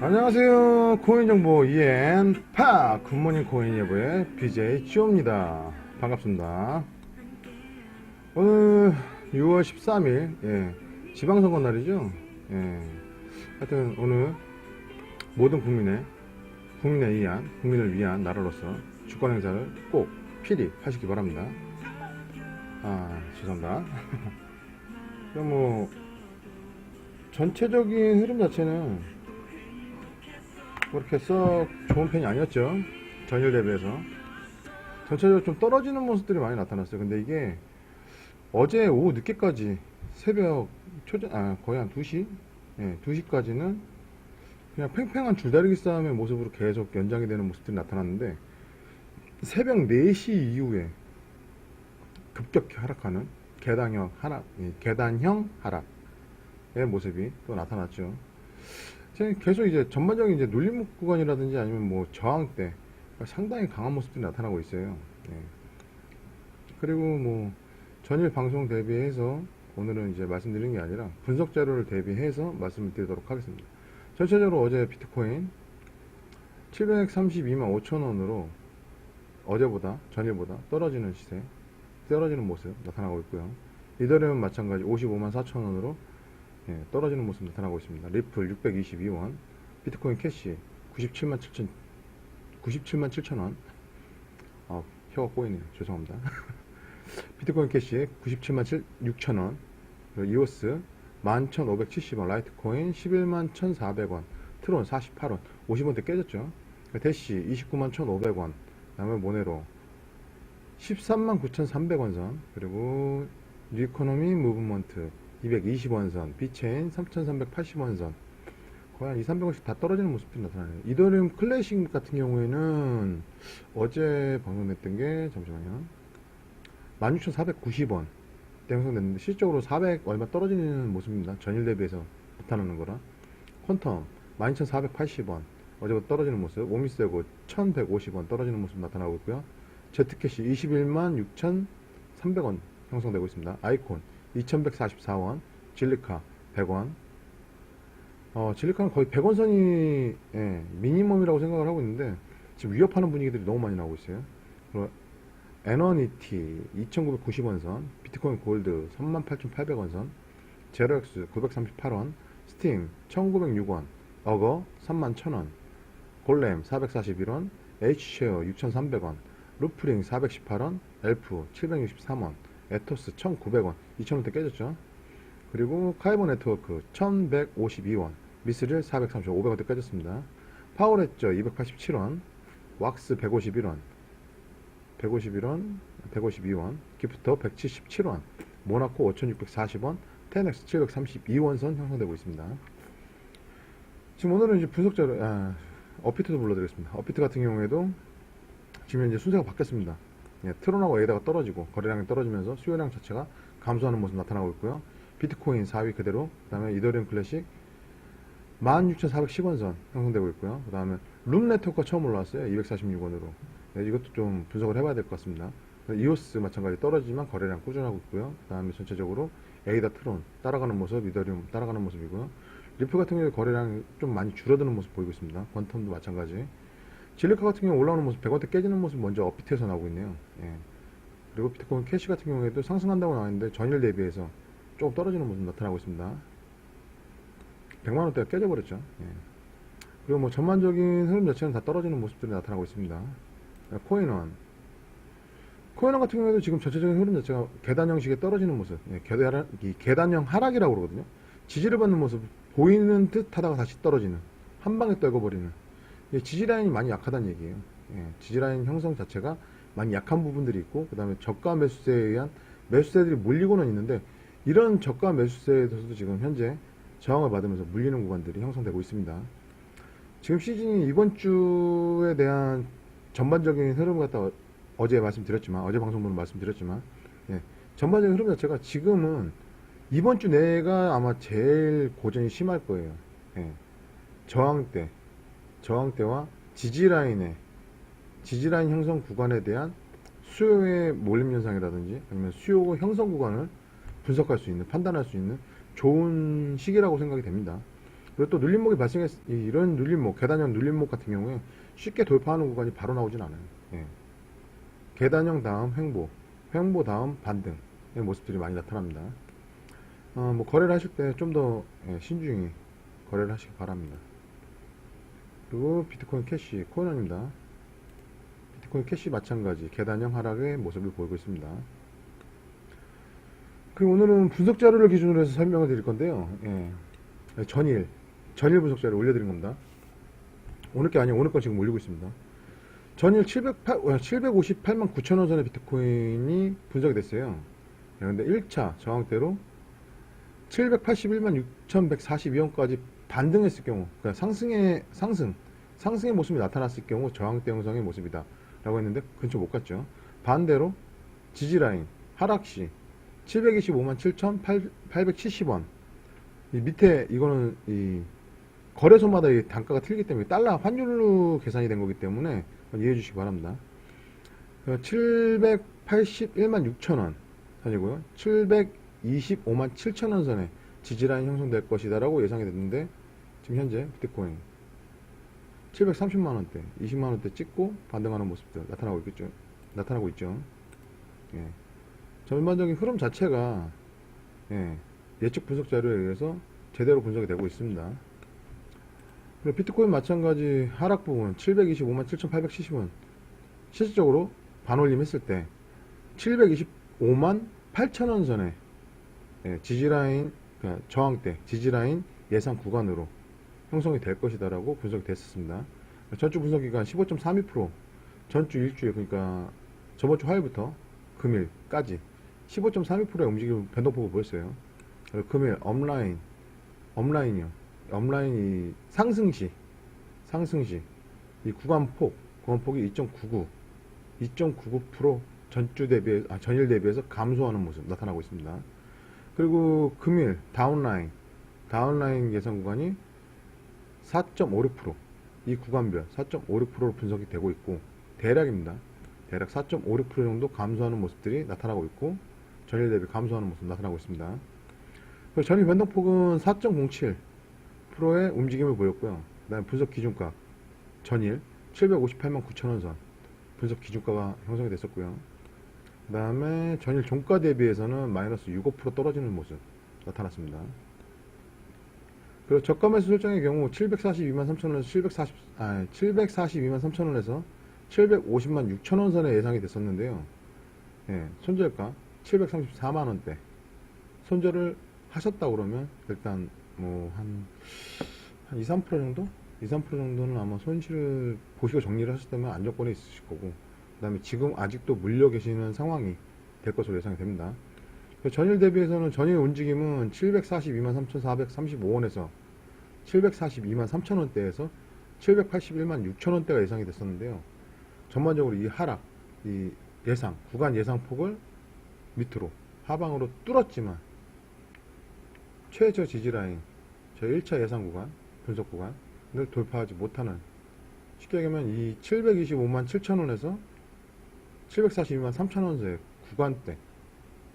안녕하세요. 코인정보 EN파 굿모닝 코인 예보의 BJ 찌오입니다. 반갑습니다. 오늘 6월 13일 지방선거 날이죠. 하여튼 오늘 모든 국민을 위한 나라로서 주권 행사를 꼭 필히 하시기 바랍니다. 죄송합니다. 뭐 전체적인 흐름 자체는 그렇게 썩 좋은 편이 아니었죠. 전일 대비해서 전체적으로 좀 떨어지는 모습들이 많이 나타났어요. 근데 이게 어제 오후 늦게까지 새벽 거의 한 2시? 2시까지는 그냥 팽팽한 줄다리기 싸움의 모습으로 계속 연장이 되는 모습들이 나타났는데, 새벽 4시 이후에 급격히 하락하는 계단형 하락의 모습이 또 나타났죠. 계속 이제 전반적인 이제 눌림목 구간이라든지 아니면 뭐 저항대 상당히 강한 모습들이 나타나고 있어요. 그리고 뭐 전일 방송 대비해서 오늘은 이제 말씀드리는 게 아니라 분석 자료를 대비해서 말씀을 드리도록 하겠습니다. 전체적으로 어제 비트코인 732만 5천원으로 전일보다 떨어지는 모습 나타나고 있고요. 이더리움 마찬가지 55만 4천원으로 떨어지는 모습 나타나고 있습니다. 리플 622원, 비트코인 캐시 97만 7천원. 혀가 꼬이네요. 죄송합니다. 비트코인 캐시 97만 6천원, 이오스 11,570원, 라이트코인 11만 1,400원, 트론 48원, 50원대 깨졌죠. 대시 29만 1,500원, 그 다음에 모네로 13만 9,300원 선, 그리고 뉴이코노미 무브먼트 220원 선, 비체인 3,380원 선, 거의 한 200~300원씩 다 떨어지는 모습들이 나타나네요. 이더리움 클래식 같은 경우에는 어제 방송됐던 게 잠시만요, 16,490원 형성됐는데 실적으로 400 얼마 떨어지는 모습입니다. 전일 대비해서 나타나는 거라. 퀀텀 12,480원 어제보다 떨어지는 모습. 오미세고 1,150원 떨어지는 모습 나타나고 있고요. 제트캐시 21만 6,300원 형성되고 있습니다. 아이콘 2,144원, 질리카 100원. 질리카는 거의 100원 선이 미니멈이라고 생각을 하고 있는데 지금 위협하는 분위기들이 너무 많이 나오고 있어요. 그리고 에너니티 2,990원 선, 비트코인 골드 38,800원 선, 제로엑스 938원, 스팀 1,906원, 어거 31,000원, 골렘 441원, H쉐어 6,300원, 루프링 418원, 엘프 763원, 에토스 1,900원, 2,000원대 깨졌죠. 그리고 카이버 네트워크 1,152원, 미스릴 430원, 500원대 깨졌습니다. 파워레저 287원, 왁스 152원, 기프터 177원, 모나코 5,640원, 테넥스 732원 선 형성되고 있습니다. 지금 오늘은 이제 분석자로, 어피트도 불러드리겠습니다. 어피트 같은 경우에도 지금 이제 순서가 바뀌었습니다. 트론하고 에이다가 떨어지고 거래량이 떨어지면서 수요량 자체가 감소하는 모습 나타나고 있고요. 비트코인 4위 그대로, 그 다음에 이더리움 클래식 16,410원 선 형성되고 있고요. 그 다음에 룸 네트워크가 처음 올라왔어요. 246원으로. 이것도 좀 분석을 해봐야 될 것 같습니다. 이오스 마찬가지 떨어지지만 거래량 꾸준하고 있고요. 그 다음에 전체적으로 에이다, 트론 따라가는 모습, 이더리움 따라가는 모습이고요. 리플 같은 경우에 거래량이 좀 많이 줄어드는 모습 보이고 있습니다. 퀀텀도 마찬가지. 질리카 같은 경우 올라오는 모습, 100원대 깨지는 모습 먼저 업비트에서 나오고 있네요. 그리고 비트코인 캐시 같은 경우에도 상승한다고 나왔는데 전일 대비해서 조금 떨어지는 모습 나타나고 있습니다. 100만원대가 깨져버렸죠. 그리고 뭐 전반적인 흐름 자체는 다 떨어지는 모습들이 나타나고 있습니다. 코인원 같은 경우에도 지금 전체적인 흐름 자체가 계단 형식의 떨어지는 모습, 계단형 하락이라고 그러거든요. 지지를 받는 모습 보이는 듯 하다가 다시 떨어지는, 한 방에 떨궈버리는, 지지라인이 많이 약하다는 얘기예요. 지지라인 형성 자체가 많이 약한 부분들이 있고, 그 다음에 저가 매수세에 의한 매수세들이 몰리고는 있는데, 이런 저가 매수세에서도 지금 현재 저항을 받으면서 물리는 구간들이 형성되고 있습니다. 지금 시즌이 이번 주에 대한 전반적인 흐름 갖다 어제 방송으로 말씀드렸지만, 전반적인 흐름 자체가 지금은 이번 주 내가 아마 제일 고전이 심할 거예요. 저항대와 지지라인 형성 구간에 대한 수요의 몰림 현상이라든지 아니면 수요 형성 구간을 분석할 수 있는, 판단할 수 있는 좋은 시기라고 생각이 됩니다. 그리고 또 눌림목이 이런 눌림목, 계단형 눌림목 같은 경우에 쉽게 돌파하는 구간이 바로 나오진 않아요. 예. 계단형 다음 횡보, 횡보 다음 반등의 모습들이 많이 나타납니다. 뭐 거래를 하실 때 좀 더 신중히 거래를 하시기 바랍니다. 그리고 비트코인 캐시, 코인원입니다. 비트코인 캐시 마찬가지 계단형 하락의 모습을 보이고 있습니다. 그리고 오늘은 분석 자료를 기준으로 해서 설명을 드릴 건데요. 전일 분석 자료 올려드린 겁니다. 오늘 게 아니고 오늘 건 지금 올리고 있습니다. 전일 758만 9천원 선의 비트코인이 분석이 됐어요. 그런데 1차 저항대로 781만 6,142원까지 반등했을 경우, 그러니까 상승의 모습이 나타났을 경우 저항대 형성의 모습이다 라고 했는데 근처 못 갔죠. 반대로 지지라인 하락시 725만 7,870원, 이 밑에 이거는 이 거래소마다 이 단가가 틀리기 때문에 달러 환율로 계산이 된 거기 때문에 이해해 주시기 바랍니다. 781만 6천원 선이고요. 725만 7천원 선에 지지라인 형성될 것이다 라고 예상이 됐는데, 지금 현재 비트코인 730만원대 20만원대 찍고 반등하는 모습들 나타나고 있죠. 예. 전반적인 흐름 자체가 예측 분석 자료에 의해서 제대로 분석이 되고 있습니다. 그리고 비트코인 마찬가지 하락 부분 725만 7,870원 실질적으로 반올림 했을 때 725만 8천원 선에 지지라인, 그러니까 저항대 지지라인 예상 구간으로 형성이 될 것이다 라고 분석이 됐었습니다. 전주 분석기간 15.32%, 전주 일주일, 그러니까 저번주 화요일부터 금일까지 15.32%의 움직임 변동폭을 보였어요. 그리고 금일 업라인이 상승시 이 구간폭이 2.99% 전일 대비해서 감소하는 모습 나타나고 있습니다. 그리고 금일 다운라인 예상 구간이 4.56%, 이 구간별 4.56%로 분석이 되고 있고, 대략 4.56% 정도 감소하는 모습들이 나타나고 있고, 전일 대비 감소하는 모습 나타나고 있습니다. 전일 변동폭은 4.07%의 움직임을 보였고요. 그 다음에 분석 기준가 전일 758만 9천원 선 분석 기준가가 형성이 됐었고요. 그 다음에 전일 종가 대비해서는 마이너스 65% 떨어지는 모습 나타났습니다. 그리고 저가 매수 설정의 경우 742만 3천원에서 742만 3천원에서 750만 6천원 선에 예상이 됐었는데요. 손절가 734만원대 손절을 하셨다 그러면 일단 뭐 한 2, 3% 정도? 2, 3% 정도는 아마 손실을 보시고 정리를 하셨다면 안정권에 있으실 거고, 그 다음에 지금 아직도 물려 계시는 상황이 될 것으로 예상이 됩니다. 전일 대비해서는 전일 움직임은 742만 3,435원에서 742만 3천원대에서 781만 6천원대가 예상이 됐었는데요. 전반적으로 이 하락, 이 구간 예상 폭을 밑으로 하방으로 뚫었지만 최저 지지라인, 저 1차 예상 구간, 분석 구간을 돌파하지 못하는, 쉽게 얘기하면 이 725만 7천원에서 742만 3천원 사이 구간대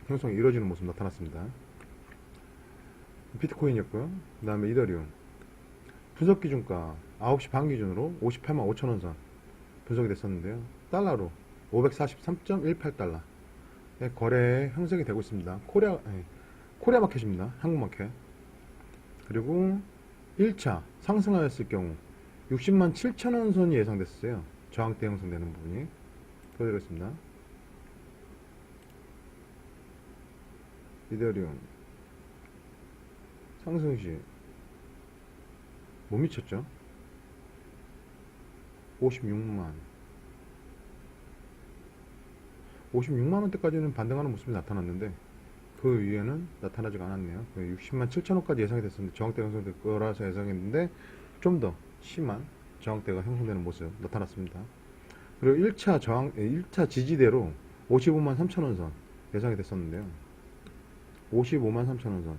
형성이 이루어지는 모습 나타났습니다. 비트코인이었고요. 그 다음에 이더리움 분석 기준가 9시 반 기준으로 58만 5천원 선 분석이 됐었는데요. 달러로 543.18달러 거래 형성이 되고 있습니다. 코리아 마켓입니다. 한국 마켓. 그리고 1차 상승하였을 경우 60만 7천원 선이 예상됐어요. 저항대 형성되는 부분이 보여드리겠습니다. 이더리움 상승시 못 미쳤죠. 56만원대까지는 반등하는 모습이 나타났는데 그 위에는 나타나지가 않았네요. 60만 7천원까지 예상이 됐었는데 저항대가 형성될 거라서 예상했는데 좀 더 심한 저항대가 형성되는 모습 나타났습니다. 그리고 1차 지지대로 55만 3천원 선 예상이 됐었는데요. 55만 3천원 선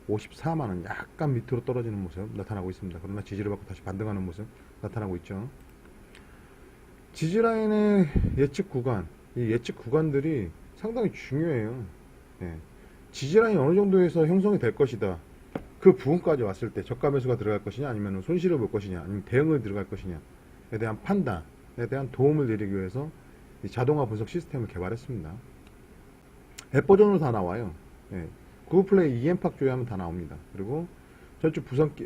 54만원 약간 밑으로 떨어지는 모습 나타나고 있습니다. 그러나 지지를 받고 다시 반등하는 모습 나타나고 있죠. 지지라인의 예측 구간, 이 예측 구간들이 상당히 중요해요. 지지라인이 어느 정도에서 형성이 될 것이다, 그 부분까지 왔을 때 저가 매수가 들어갈 것이냐, 아니면 손실을 볼 것이냐, 아니면 대응을 들어갈 것이냐에 대한 판단에 대한 도움을 드리기 위해서 이 자동화 분석 시스템을 개발했습니다. 앱 버전으로 다 나와요. 예. 구글 플레이 EM팍 조회하면 다 나옵니다. 그리고 전주 분석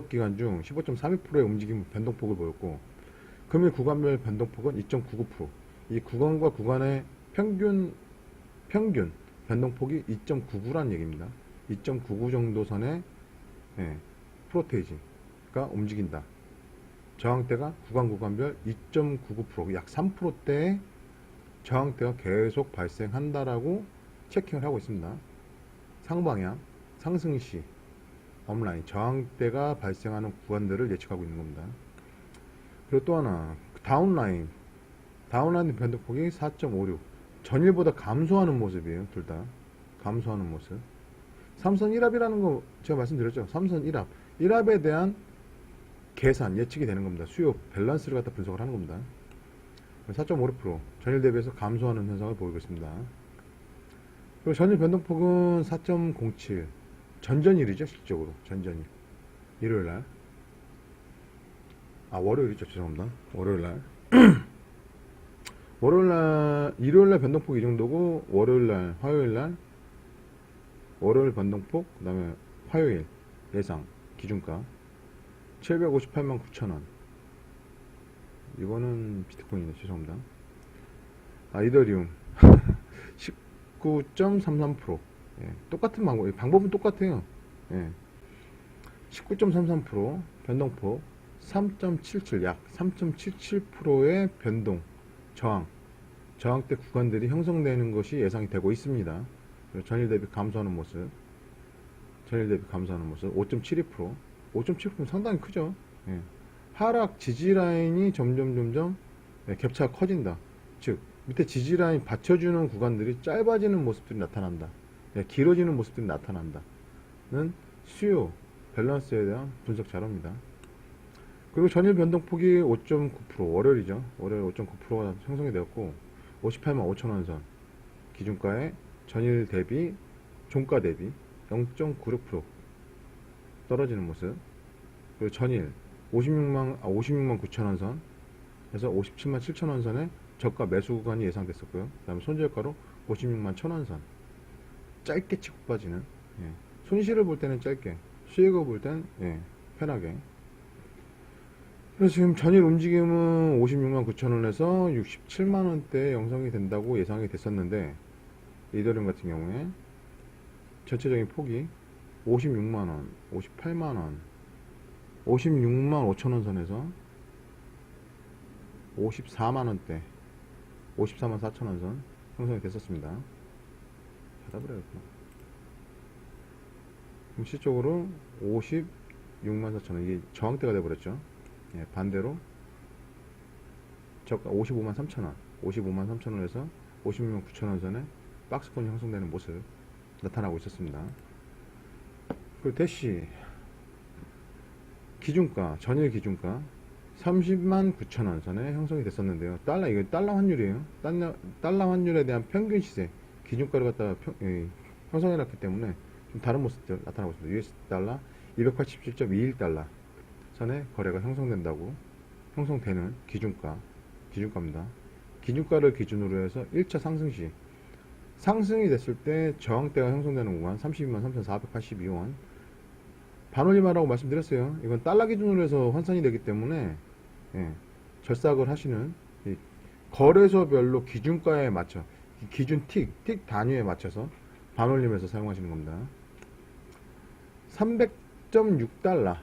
기간 중 15.32%의 움직임 변동폭을 보였고, 금일 구간별 변동폭은 2.99%. 이 구간과 구간의 평균 변동폭이 2.99라는 얘기입니다. 2.99 정도 선의 프로테이지가 움직인다. 저항대가 구간별 2.99%, 약 3%대의 저항대가 계속 발생한다라고 체킹을 하고 있습니다. 상방향, 상승시, 업라인, 저항대가 발생하는 구간들을 예측하고 있는 겁니다. 그리고 또 하나, 다운라인 변동폭이 4.56. 전일보다 감소하는 모습이에요. 둘 다 감소하는 모습. 삼선 1합이라는 거 제가 말씀드렸죠. 삼선 1합. 1합에 대한 계산, 예측이 되는 겁니다. 수요 밸런스를 갖다 분석을 하는 겁니다. 4.56% 전일 대비해서 감소하는 현상을 보이고 있습니다. 그리고 전일 변동폭은 4.07. 전전일이죠, 실적으로. 전전일. 일요일날. 월요일이죠. 죄송합니다. 월요일날. 일요일날 변동폭 이 정도고, 화요일 변동폭, 그 다음에 화요일 예상 기준가 758만 9천원. 이거는 비트코인이네. 죄송합니다. 이더리움 19.33%. 예, 똑같은 방법은 똑같아요. 예. 19.33% 변동폭 3.77, 약 3.77%의 변동, 저항대 구간들이 형성되는 것이 예상이 되고 있습니다. 전일 대비 감소하는 모습, 5.72%. 5.7%는 상당히 크죠. 예. 하락 지지라인이 점점 격차가 커진다. 즉, 밑에 지지라인 받쳐주는 구간들이 짧아지는 모습들이 나타난다. 예, 길어지는 모습들이 나타난다는 수요 밸런스에 대한 분석 자료입니다. 그리고 전일 변동폭이 5.9%, 월요일이죠. 월요일 5.9%가 형성이 되었고, 58만 5천원 선 기준가에 전일 대비, 종가 대비 0.96% 떨어지는 모습. 그리고 전일 56만 9천원 선에서 57만 7천원 선의 저가 매수 구간이 예상됐었고요. 그 다음에 손절가로 56만 1천원 선. 짧게 치고 빠지는, 예. 손실을 볼 때는 짧게, 수익을 볼 때는 편하게. 그래서 지금 전일 움직임은 56만 9천원에서 67만원대 형성이 된다고 예상이 됐었는데, 이더리움 같은 경우에 전체적인 폭이 56만원, 58만원, 56만 5천원 선에서 54만원대, 54만 4천원 선 형성이 됐었습니다. 닫아버려야겠구나. 그럼 실적으로 56만 4천원, 이게 저항대가 돼버렸죠. 예, 반대로 저가 55만 3천원, 55만 3천원에서 56만 9천원 선에 박스권이 형성되는 모습 나타나고 있었습니다. 그리고 대시 기준가, 전일 기준가 30만 9천원 선에 형성이 됐었는데요. 이거 달러 환율이에요. 달러 환율에 대한 평균 시세 기준가를 갖다가 형성해 놨기 때문에 좀 다른 모습들 나타나고 있습니다. US 달러 287.21달러 선에 거래가 형성되는 기준가입니다. 기준가를 기준으로 해서 1차 상승이 됐을 때 저항대가 형성되는 구간 32만 3,482원. 반올림하라고 말씀드렸어요. 이건 달러 기준으로 해서 환산이 되기 때문에 절삭을 하시는 거래소별로 기준가에 맞춰, 기준 틱 단위에 맞춰서 반올림해서 사용하시는 겁니다. 300.6달러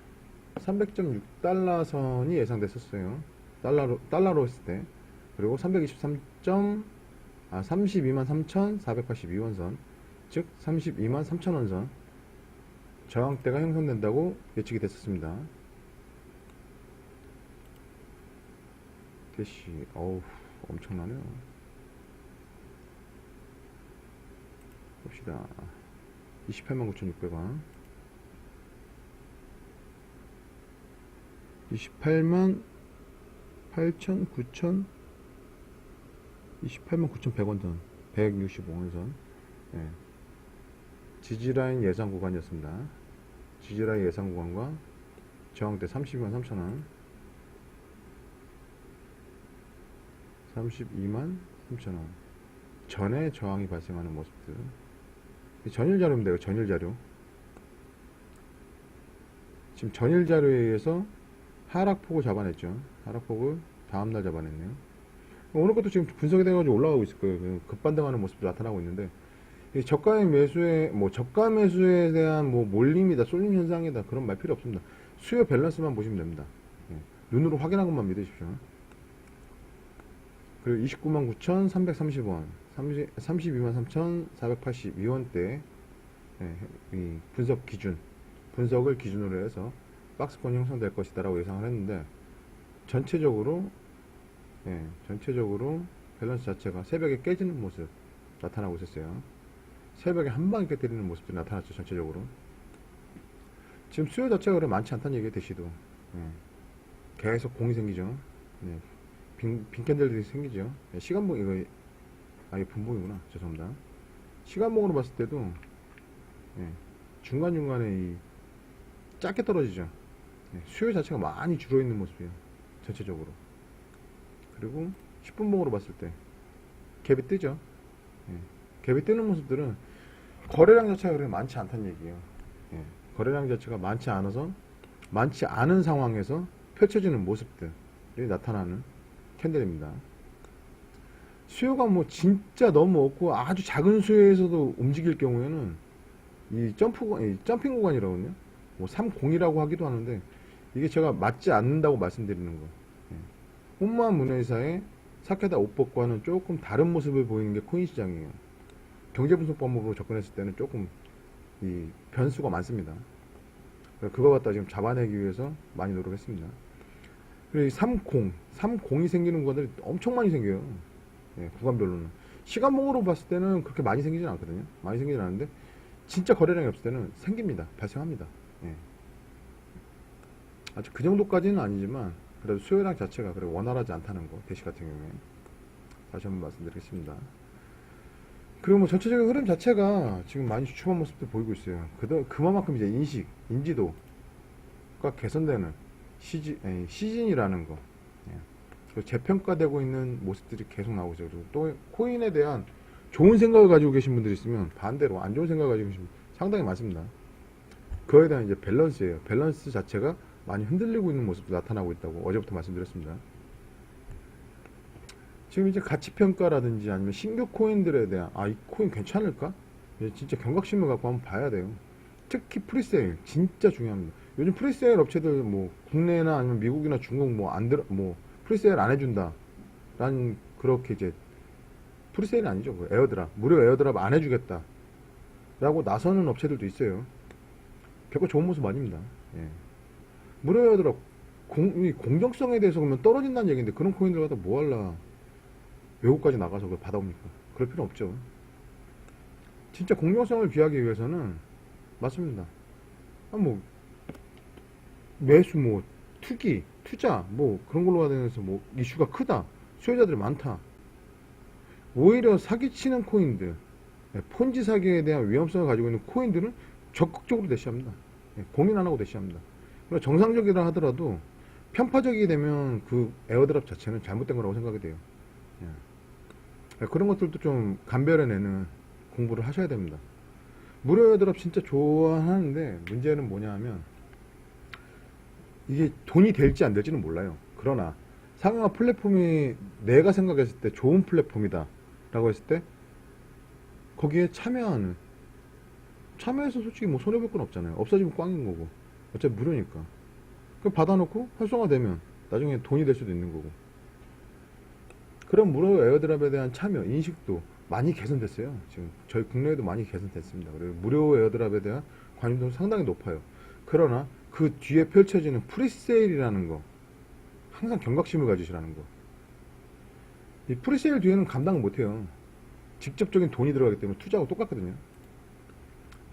선이 예상됐었어요. 달러로 했을 때. 그리고 32만 3,482원 선, 즉 32만 3천원 선 저항대가 형성된다고 예측이 됐었습니다. 대시, 엄청나네요. 봅시다. 28만 9,600원, 28만 8천, 9천, 28만 9,100원 선, 165원 선. 지지라인 예상 구간이었습니다. 지지라인 예상 구간과 저항대 32만 3천원, 32만 3천원 전에 저항이 발생하는 모습들. 전일 자료입니다. 이거 전일 자료. 지금 전일 자료에 의해서 하락폭을 잡아냈죠. 하락폭을 다음날 잡아냈네요. 오늘 것도 지금 분석이 돼가지고 올라가고 있을 거예요. 급반등하는 모습도 나타나고 있는데, 이 저가의 매수에, 저가 매수에 대한 몰림이다, 쏠림 현상이다, 그런 말 필요 없습니다. 수요 밸런스만 보시면 됩니다. 눈으로 확인한 것만 믿으십시오. 그리고 29만 9,330원, 32만 3,482원대, 이 분석을 기준으로 해서 박스권이 형성될 것이다라고 예상을 했는데, 전체적으로 밸런스 자체가 새벽에 깨지는 모습 나타나고 있었어요. 새벽에 한 방 이렇게 때리는 모습들이 나타났죠. 전체적으로 지금 수요 자체가 그래 많지 않다는 얘기에 대시도 계속 공이 생기죠. 빈 캔들들이 생기죠. 시간봉 이거 이게 분봉이구나. 죄송합니다. 시간봉으로 봤을 때도 중간중간에 이 작게 떨어지죠. 수요 자체가 많이 줄어있는 모습이에요. 전체적으로. 그리고 10분봉으로 봤을 때 갭이 뜨죠. 갭이 뜨는 모습들은 거래량 자체가 그렇게 많지 않다는 얘기예요. 거래량 자체가 많지 않은 상황에서 펼쳐지는 모습들이 나타나는 캔들입니다. 수요가 진짜 너무 없고 아주 작은 수요에서도 움직일 경우에는 이 점핑 구간이라거든요. 30이라고 하기도 하는데 이게 제가 맞지 않는다고 말씀드리는 거. 혼마 문의사의 사케다 오법과는 조금 다른 모습을 보이는 게 코인 시장이에요. 경제분석 방법으로 접근했을 때는 조금 이 변수가 많습니다. 그거 갖다 지금 잡아내기 위해서 많이 노력했습니다. 그리고 이 30이 생기는 구간들이 엄청 많이 생겨요. 구간별로는. 시간봉으로 봤을 때는 그렇게 많이 생기진 않거든요. 많이 생기진 않는데 진짜 거래량이 없을 때는 생깁니다. 발생합니다. 아직 그 정도까지는 아니지만 그래도 수요량 자체가 그래 원활하지 않다는 거, 대시 같은 경우에 다시 한번 말씀드리겠습니다. 그리고 전체적인 흐름 자체가 지금 많이 주춤한 모습도 보이고 있어요. 그만큼 이제 인지도가 개선되는 시즌이라는 거, 재평가되고 있는 모습들이 계속 나오고 있어요. 그리고 또 코인에 대한 좋은 생각을 가지고 계신 분들이 있으면 반대로 안 좋은 생각을 가지고 계신 분들 상당히 많습니다. 그거에 대한 이제 밸런스예요. 밸런스 자체가 많이 흔들리고 있는 모습도 나타나고 있다고 어제부터 말씀드렸습니다. 지금 이제 가치평가라든지 아니면 신규 코인들에 대한 이 코인 괜찮을까? 진짜 경각심을 갖고 한번 봐야 돼요. 특히 프리세일 진짜 중요합니다. 요즘 프리세일 업체들 국내나 아니면 미국이나 중국 프리세일 안 해준다 라는 그렇게 이제 프리세일이 아니죠. 에어드랍 무료 에어드랍 안 해주겠다 라고 나서는 업체들도 있어요. 결코 좋은 모습 아닙니다. 무료 에어드랍 공정성에 대해서 그러면 떨어진다는 얘기인데 그런 코인들 갖다 뭐 할라 외국까지 나가서 그걸 받아옵니까? 그럴 필요 없죠. 진짜 공정성을 귀하기 위해서는 맞습니다. 매수 투기 투자 그런 걸로 가면서 이슈가 크다, 수요자들이 많다, 오히려 사기치는 코인들, 폰지 사기에 대한 위험성을 가지고 있는 코인들은 적극적으로 대시합니다. 고민 안 하고 대시합니다. 그리고 정상적이라 하더라도 편파적이게 되면 그 에어드랍 자체는 잘못된 거라고 생각이 돼요. 그런 것들도 좀 감별해내는 공부를 하셔야 됩니다. 무료 에어드랍 진짜 좋아하는데 문제는 뭐냐 하면 이게 돈이 될지 안 될지는 몰라요. 그러나 상용화 플랫폼이 내가 생각했을 때 좋은 플랫폼이다 라고 했을 때 거기에 참여해서 솔직히 손해볼 건 없잖아요. 없어지면 꽝인 거고 어차피 무료니까. 그럼 받아놓고 활성화되면 나중에 돈이 될 수도 있는 거고. 그런 무료 에어드랍에 대한 참여, 인식도 많이 개선됐어요. 지금 저희 국내에도 많이 개선됐습니다. 그리고 무료 에어드랍에 대한 관심도는 상당히 높아요. 그러나 그 뒤에 펼쳐지는 프리세일이라는 거 항상 경각심을 가지시라는 거. 이 프리세일 뒤에는 감당을 못해요. 직접적인 돈이 들어가기 때문에 투자하고 똑같거든요.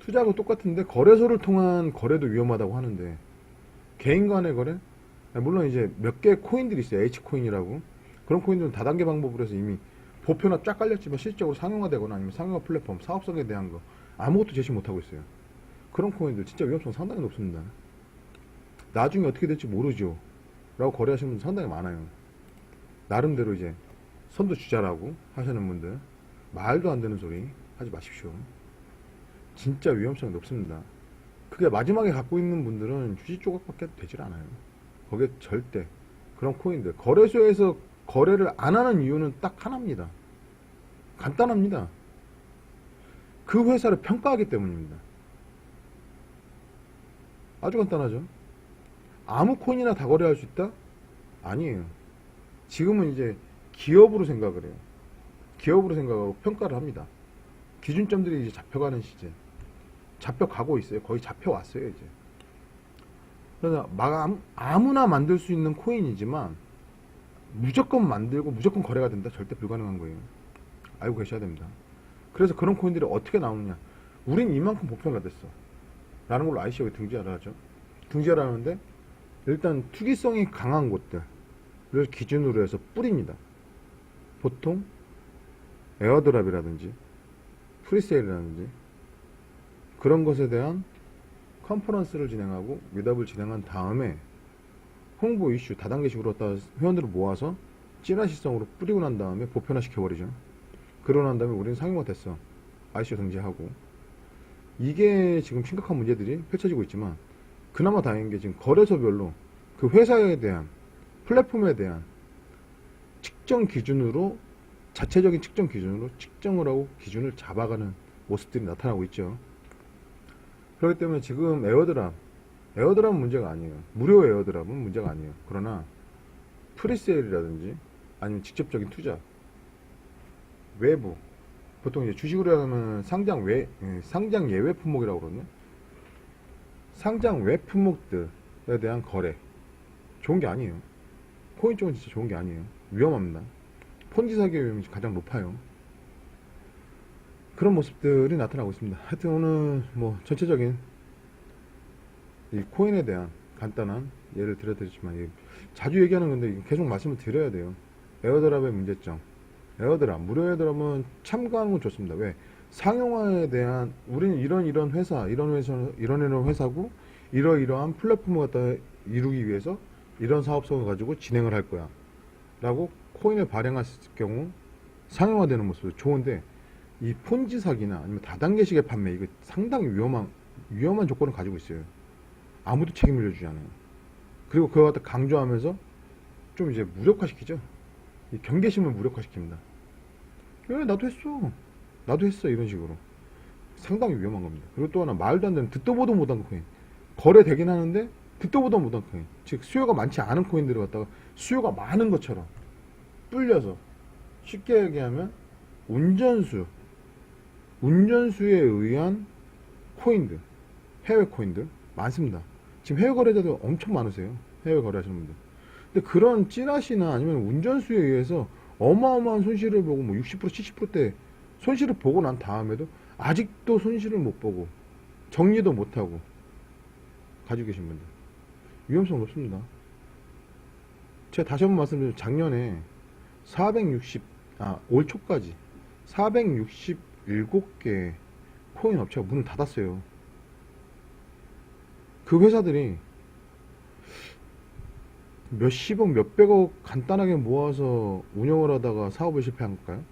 투자하고 똑같은데 거래소를 통한 거래도 위험하다고 하는데 개인 간의 거래? 물론 이제 몇 개의 코인들이 있어요. H코인이라고. 그런 코인들은 다단계 방법으로 해서 이미 보표나 쫙 깔렸지만 실적으로 상용화되거나 아니면 상용화 플랫폼, 사업성에 대한 거 아무것도 제시 못하고 있어요. 그런 코인들 진짜 위험성 상당히 높습니다. 나중에 어떻게 될지 모르죠 라고 거래하시는 분들 상당히 많아요. 나름대로 이제 선두주자라고 하시는 분들 말도 안 되는 소리 하지 마십시오. 진짜 위험성이 높습니다. 그게 마지막에 갖고 있는 분들은 휴지 조각밖에 되질 않아요. 거기에 절대 그런 코인들 거래소에서 거래를 안 하는 이유는 딱 하나입니다. 간단합니다. 그 회사를 평가하기 때문입니다. 아주 간단하죠. 아무 코인이나 다 거래할 수 있다? 아니에요. 지금은 이제 기업으로 생각을 해요. 기업으로 생각하고 평가를 합니다. 기준점들이 이제 잡혀가는 시제. 잡혀가고 있어요. 거의 잡혀왔어요, 이제. 그래서 아무나 만들 수 있는 코인이지만 무조건 만들고 무조건 거래가 된다? 절대 불가능한 거예요. 알고 계셔야 됩니다. 그래서 그런 코인들이 어떻게 나오느냐. 우린 이만큼 보편화 됐어. 라는 걸로 ICO에 등재를 하죠. 등재를 하는데 일단 투기성이 강한 곳들을 기준으로 해서 뿌립니다. 보통 에어드랍이라든지 프리세일이라든지 그런 것에 대한 컨퍼런스를 진행하고 미답을 진행한 다음에 홍보 이슈 다단계식으로 갖다 회원들을 모아서 찌라시성으로 뿌리고 난 다음에 보편화 시켜버리죠. 그러고 난 다음에 우리는 상용화 됐어. ICO 등재하고. 이게 지금 심각한 문제들이 펼쳐지고 있지만 그나마 다행인 게 지금 거래소별로 그 회사에 대한 플랫폼에 대한 측정 기준으로 자체적인 측정 기준으로 측정을 하고 기준을 잡아가는 모습들이 나타나고 있죠. 그렇기 때문에 지금 에어드랍은 문제가 아니에요. 무료 에어드랍은 문제가 아니에요. 그러나 프리세일이라든지 아니면 직접적인 투자, 외부, 보통 이제 주식으로 하면 상장 예외 품목이라고 그러거든요. 상장 외 품목들에 대한 거래 좋은 게 아니에요. 코인 쪽은 진짜 좋은 게 아니에요. 위험합니다. 폰지 사기 위험이 가장 높아요. 그런 모습들이 나타나고 있습니다. 하여튼 오늘 뭐 전체적인 이 코인에 대한 간단한 예를 들어드렸지만 자주 얘기하는 건데 계속 말씀을 드려야 돼요. 에어드랍의 문제점. 에어드랍, 무료 에어드랍은 참가하는 건 좋습니다. 왜? 상용화에 대한 우리는 이런 회사고 이러이러한 플랫폼을 갖다 이루기 위해서 이런 사업성을 가지고 진행을 할 거야 라고 코인을 발행했을 경우 상용화되는 모습도 좋은데 이 폰지 사기나 아니면 다단계식의 판매 이거 상당히 위험한 조건을 가지고 있어요. 아무도 책임을 져주지 않아요. 그리고 그걸 갖다 강조하면서 좀 이제 무력화시키죠. 이 경계심을 무력화시킵니다. 왜 나도 했어 이런 식으로 상당히 위험한 겁니다. 그리고 또 하나 말도 안 되는 듣도 보도 못한 코인 거래되긴 하는데 듣도 보도 못한 코인 즉 수요가 많지 않은 코인들을 갖다가 수요가 많은 것처럼 불려서 쉽게 얘기하면 운전수에 의한 코인들 해외 코인들 많습니다. 지금 해외 거래자들 엄청 많으세요. 해외 거래하시는 분들. 근데 그런 찌라시나 아니면 운전수에 의해서 어마어마한 손실을 보고 뭐 60% 70%대 손실을 보고 난 다음에도 아직도 손실을 못 보고 정리도 못하고 가지고 계신 분들 위험성 높습니다. 제가 다시 한번 말씀드리면 작년에 올 초까지 467개 코인 업체가 문을 닫았어요. 그 회사들이 몇십억, 몇백억 간단하게 모아서 운영을 하다가 사업을 실패한 걸까요?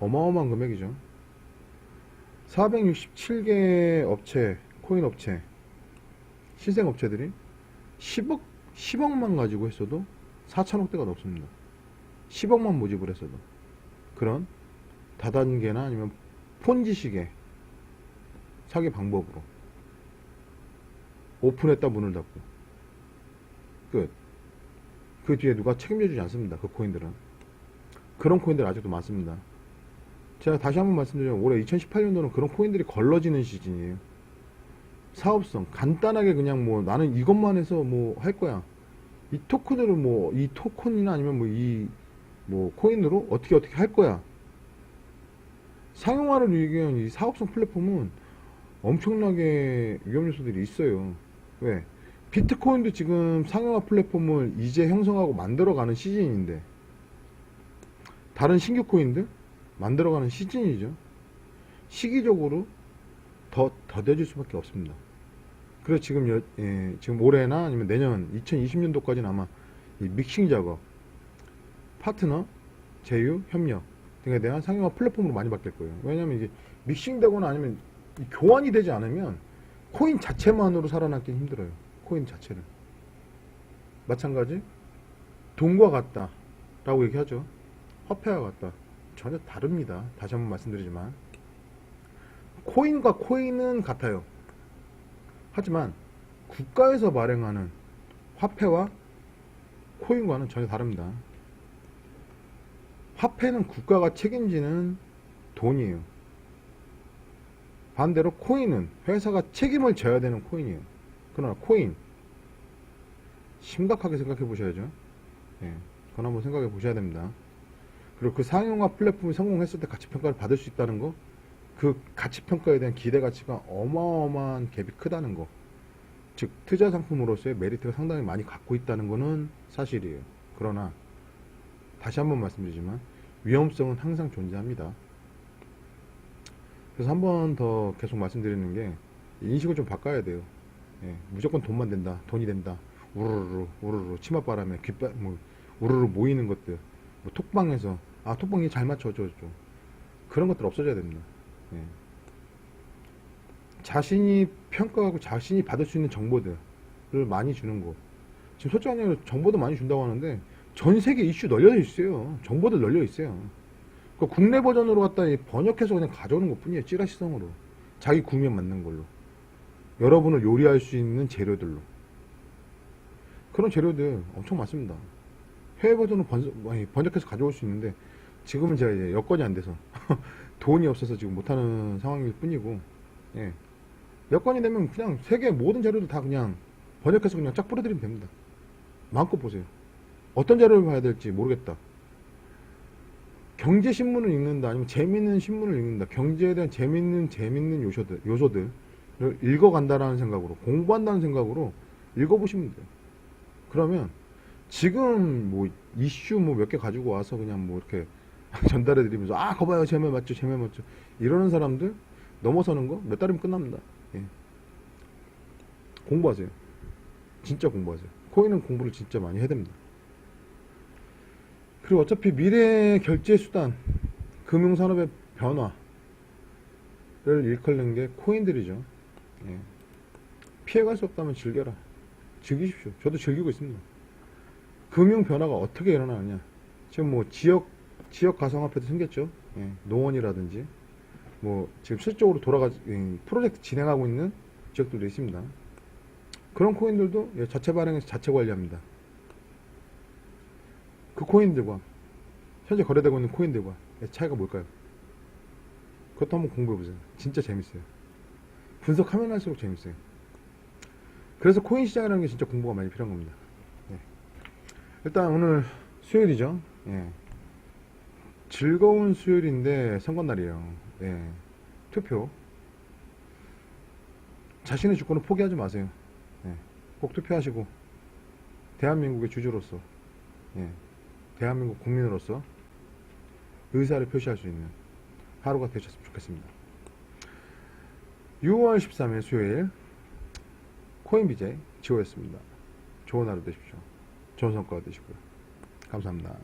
어마어마한 금액이죠. 467개 업체, 코인 업체, 신생 업체들이 10억만 가지고 했어도 4천억대가 넘습니다. 10억만 모집을 했어도. 그런 다단계나 아니면 폰지식의 사기 방법으로 오픈했다 문을 닫고 끝. 그 뒤에 누가 책임져주지 않습니다. 그 코인들은. 그런 코인들 아직도 많습니다. 제가 다시 한번 말씀드리면 올해 2018년도는 그런 코인들이 걸러지는 시즌이에요. 사업성 간단하게 그냥 뭐 나는 이것만 해서 뭐 할 거야. 이 토큰으로 뭐 이 토큰이나 아니면 뭐 코인으로 어떻게 할 거야. 상용화를 위한 이 사업성 플랫폼은 엄청나게 위험 요소들이 있어요. 왜? 비트코인도 지금 상용화 플랫폼을 이제 형성하고 만들어가는 시즌인데 다른 신규 코인들 만들어가는 시즌이죠. 시기적으로 더 더뎌질 수밖에 없습니다. 그래서 지금 지금 올해나 아니면 내년 2020년도까지는 아마 이 믹싱 작업, 파트너, 제휴, 협력 등에 대한 상용화 플랫폼으로 많이 바뀔 거예요. 왜냐하면 이게 믹싱되거나 아니면 교환이 되지 않으면 코인 자체만으로 살아남기 힘들어요. 코인 자체를. 마찬가지 돈과 같다 라고 얘기하죠. 화폐와 같다. 전혀 다릅니다. 다시 한번 말씀드리지만 코인과 코인은 같아요. 하지만 국가에서 발행하는 화폐와 코인과는 전혀 다릅니다. 화폐는 국가가 책임지는 돈이에요. 반대로 코인은 회사가 책임을 져야 되는 코인이에요. 그러나 코인 심각하게 생각해 보셔야죠. 예, 그건 한번 생각해 보셔야 됩니다. 그리고 그 상용화 플랫폼이 성공했을 때 가치평가를 받을 수 있다는 거, 그 가치평가에 대한 기대 가치가 어마어마한 갭이 크다는 거, 즉 투자 상품으로서의 메리트가 상당히 많이 갖고 있다는 거는 사실이에요. 그러나 다시 한번 말씀드리지만 위험성은 항상 존재합니다. 그래서 한 번 더 계속 말씀드리는 게 인식을 좀 바꿔야 돼요. 예, 무조건 돈만 된다, 돈이 된다, 우르르 우르르 치맛바람에 우르르 모이는 것들, 뭐 톡방에서 톡방이 잘 맞춰줘 그런 것들 없어져야 됩니다. 예. 자신이 평가하고 자신이 받을 수 있는 정보들을 많이 주는 곳. 지금 솔직히 말하면 정보도 많이 준다고 하는데 전 세계 이슈 널려 있어요. 정보들 널려 있어요. 그 국내 버전으로 갖다 번역해서 그냥 가져오는 것 뿐이에요. 찌라시성으로. 자기 구미에 맞는 걸로. 여러분을 요리할 수 있는 재료들로. 그런 재료들 엄청 많습니다. 해외 버전으로 번역해서 가져올 수 있는데 지금은 제가 이제 여건이 안 돼서 돈이 없어서 지금 못하는 상황일 뿐이고, 예. 여건이 되면 그냥 세계 모든 재료들 다 그냥 번역해서 그냥 쫙 뿌려드리면 됩니다. 마음껏 보세요. 어떤 자료를 봐야 될지 모르겠다. 경제신문을 읽는다, 아니면 재밌는 신문을 읽는다, 경제에 대한 재밌는 요소들을 읽어간다라는 생각으로, 공부한다는 생각으로 읽어보시면 돼요. 그러면 지금 뭐 이슈 뭐 몇 개 가지고 와서 그냥 뭐 이렇게 전달해 드리면서 거 봐요, 제말 맞죠, 제말 맞죠 이러는 사람들 넘어서는 거 몇 달이면 끝납니다. 예. 공부하세요. 진짜 공부하세요. 코인은 공부를 진짜 많이 해야 됩니다. 그리고 어차피 미래의 결제 수단, 금융산업의 변화를 일컬는 게 코인들이죠. 예. 피해갈 수 없다면 즐겨라. 즐기십시오. 저도 즐기고 있습니다. 금융 변화가 어떻게 일어나느냐. 지금 뭐 지역 가상화폐도 생겼죠. 예. 농원이라든지 뭐 지금 실적으로 프로젝트 진행하고 있는 지역들도 있습니다. 그런 코인들도 자체 발행해서 자체 관리합니다. 그 코인들과 현재 거래되고 있는 코인들과 차이가 뭘까요? 그것도 한번 공부해보세요. 진짜 재밌어요. 분석하면 할수록 재밌어요. 그래서 코인 시장이라는 게 진짜 공부가 많이 필요한 겁니다. 예. 일단 오늘 수요일이죠. 예. 즐거운 수요일인데 선거날이에요. 예. 투표. 자신의 주권을 포기하지 마세요. 예. 꼭 투표하시고 대한민국의 주주로서, 예. 대한민국 국민으로서 의사를 표시할 수 있는 하루가 되셨으면 좋겠습니다. 6월 13일 수요일 코인 BJ 지호였습니다. 좋은 하루 되십시오. 좋은 성과 되시고요. 감사합니다.